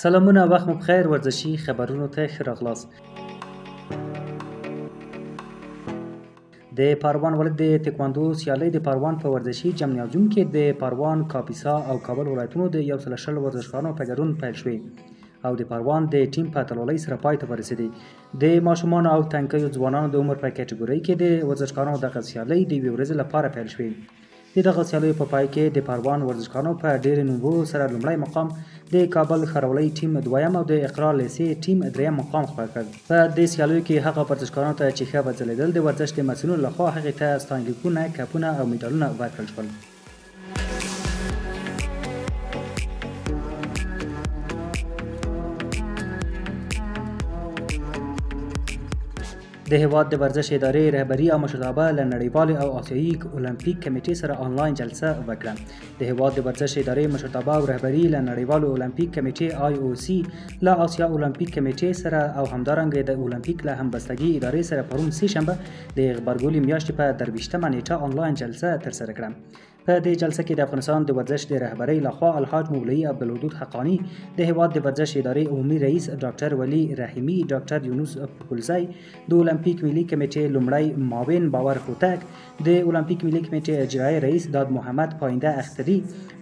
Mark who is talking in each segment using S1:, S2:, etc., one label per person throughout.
S1: سلامونه وخت مو بخیر ورزشي خبرونو ته ښه راغلاست. د پاروان ولایت د تکواندو سیالۍ د پاروان په ورزشي جمنازیوم کې د پاروان، کاپیسا او کابل ولایتونو د 100 ورزشکارانو په ګډون پیل شوې او د پاروان د ټیم په اتلولۍ سره پای ته ورسېدې. د ماشومانو او تنکیو ځوانانو د عمر په کټګورۍ کې د ورزشکارانو دغه سیالۍ د یوې ورځې لپاره پیل شوې. د دغه سیالیو په پای کې د پاروان ورزشکارانو په ډېرو نومرو سره لومړی مقام، د کابل ښاروالۍ ټیم دویم او د اقرا لیسې ټیم دریم مقام خپل کړ. په دې سیالیو کې هغه ورزشکارانو ته چې ښه وځلېدل د ورزش د مسؤلینو لخوا هغې ته ستاینلیکونه، کپونه او میډالونه ورکړل شول. د هیواد د ورزش ادارې رهبري او مشرتابه له نړیوالې او آسیایي اولمپیک کمیټې سره آنلاین جلسه وکړه. د هیواد د ورزش ادارې مشرتابه او رهبري له نړیوالو اولمپیک کمیټې IOC له آسیا اولمپیک کمیټې سره او همدارنګه د اولمپیک له همبستګي ادارې سره پرون سه شنبه د غبرګولي میاشتې په 23مه نیټه آنلاین جلسه ترسره کړه. په دې جلسه کې د افغانستان د ورزش د رهبرۍ لخوا الحاج مولوي عبدالودود حقانی، د هیواد د ورزش ادارې عمومي رئیس ډاکټر ولی رحیمي، ډاکټر یونس پولزی، د اولمپیک ملي کمیټې لومړی معاون باور هوتک، د اولمپیک ملي کمیټې اجرایي رئیس داد محمد پاینده اختری،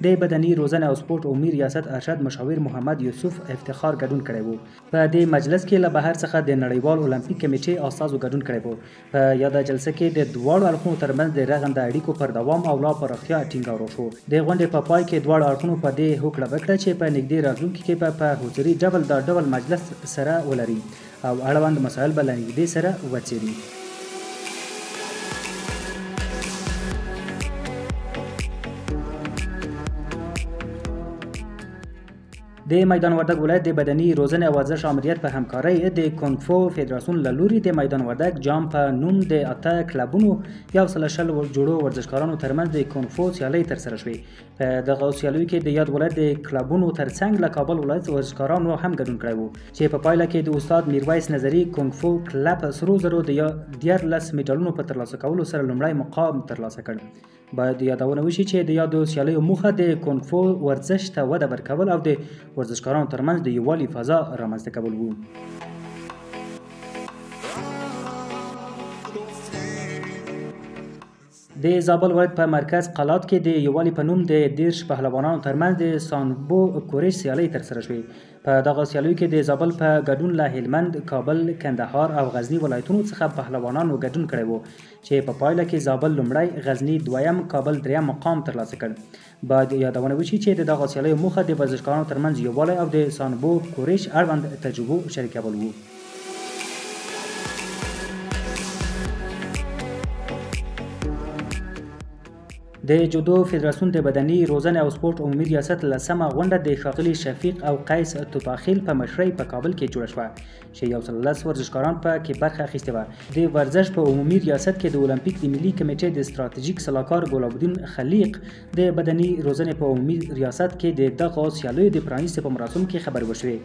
S1: د بدني روزنه او سپورت عمومي ریاست ارشد مشاور محمد یوسف افتخار ګډون کړی وو. په دې مجلس کې له بهر څخه د نړیوال اولمپیک کمیټې استازو ګډون کړی وو. په یاده جلسه کې د دواړو اړخونو ترمنځ د رغنده اړیکو پر دوام او لا پراختیا ټینګار وشو. د غونډې په پای کې دواړو اړخونو په دې هوکړه وکړه چې په نږدې راتلونکي کې په حضوري ډول دا ډول مجلس سره ولري او اړوند مسایل به له نږدې سره وڅېړي. د میدان وردګ ولایت د بدني روزنې او ورزش امریت په همکارۍ د کونګ فو فدراسیون له لوري د میدان وردګ جام په نوم د 8 کلبونو 100 جوړو ورزشکارانو ترمنځ د کونګ فو سیالۍ ترسره شوې. په دغه سیالیو کې د یاد ولایت د کلبونو ترڅنګ له کابل ولایت ورزشکارانو هم ګډون کړی وو چې په پایله کې د استاد میرویس نظري کونګ فو کلب سرو زرو د 14 میډالونو په ترلاسه کولو سره لومړی مقام ترلاسه کړ. باید یادونه وشي چې د یادو سیالیو موخه د کونګ فو ورزش ته وده ورکول او د ورزشکارانو ترمنځ د یووالي فضا رامنځته کول وو. د زابل ولایت په مرکز قلات کې د یووالي په نوم د 10 پهلوانانو ترمنځ د سانبو کورش سیالۍ ترسره شوې. په دغه سیالیو کې د زابل په ګډون له هلمند، کابل، کندهار او غزنی ولایتونو څخه پهلوانانو ګډون کړی وو چې په پایله کې زابل لومړی، غزنی دویم، کابل دریم مقام ترلاسه کړ. باید یادونه وشي چې د دغه سیالیو موخه د ورزشکارانو ترمنځ یووالی او د سانبو کورش اړوند تجربو شریکول وو. د جودو فدراسیون د بدني روزنې او سپورت عمومي ریاست لسمه غونډه د ښاغلي شفیق او قیس توپاخیل په مشرۍ په کابل کې جوړه شوه چې 110 ورزشکاران په کې برخه اخیستې وه. د ورزش په عمومي ریاست کې د اولمپیک د ملي کمیټې د ستراتیژیک سلاکار ګلابالدین خلیق د بدني روزنې په عمومي ریاست کې د دغه سیالیو د پرانیستې په مراسمو کې خبرې وشوې.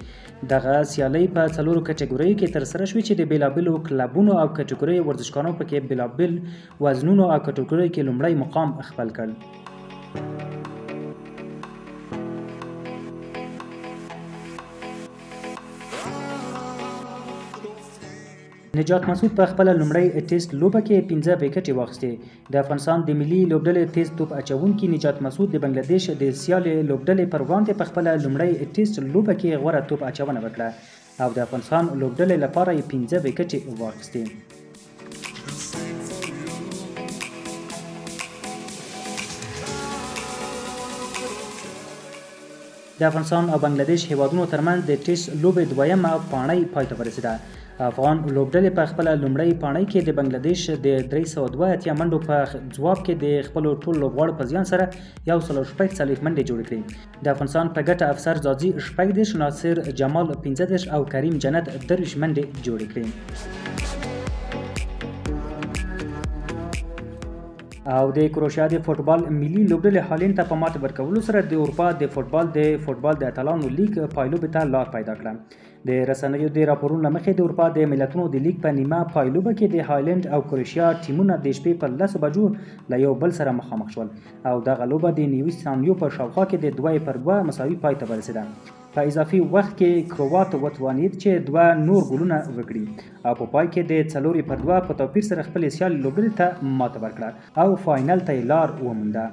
S1: دغه سیالۍ په 4 کټګوریو کې ترسره شوې چې د بیلابیلو کلبونو او کټګوریو ورزشکارانو پکې بیلابیل وزنونو او کټګوریو کې لومړی مقام خپل کړ. نجات مسعود په خپل لومړی ټیسټ لوبه کې 15 وکټې واخیستې. د افغانستان د ملي لوبډلې تیز توپ اچوونکي نجات مسعود د بنگلادیش د سیالۍ لوبډلې پر وړاندې په خپل لومړی ټیسټ لوبه کې غوره توپ اچونه وکړه او د افغانستان لوبډلې لپاره یې 15 وکټې واخیستې. د افغانستان او بنگلادیش هیوادونو ترمنځ د ټیسټ لوبې دویمه پاڼۍ پای ته ورسېده. افغان لوبډلې په خپل لومړۍ پاڼۍ کې د بنگلادیش د 382 منډو په ځواب کې د خپل ټول لوبغاړو په زیان سره 140 منډې جوړې کړې. د افغانستان په ګټه افسر زازي 18، ناصر جمال 15 او کریم جنت 30 منډې جوړې کړې. او د کروشیا د فوټبال ملي لوبډلې هالند ته په ماته ورکولو سره د اروپا د فوټبال د اتلانو لیگ پایلوبې ته لار پیدا کړه. د رسنیو د راپورونو له مخې د اروپا د ملتونو د لیگ په نیمه پایلوبه کې د هالند او کروشیا ټیمونه د شپې په 10 بجو له یو بل سره مخامخ شول او دغه لوبه د 90 ثانیو په شاوخوا کې د 2-2 مساوي پای ته ورسېده. په اضافي وخت کې کروات وتوانید چې 2 نور ګولونه وکړي او په پای کې د 4-2 په توپیر سره خپل سیال لوبډلې ته ماته ورکړه او فاینل ته یې لار ومونده.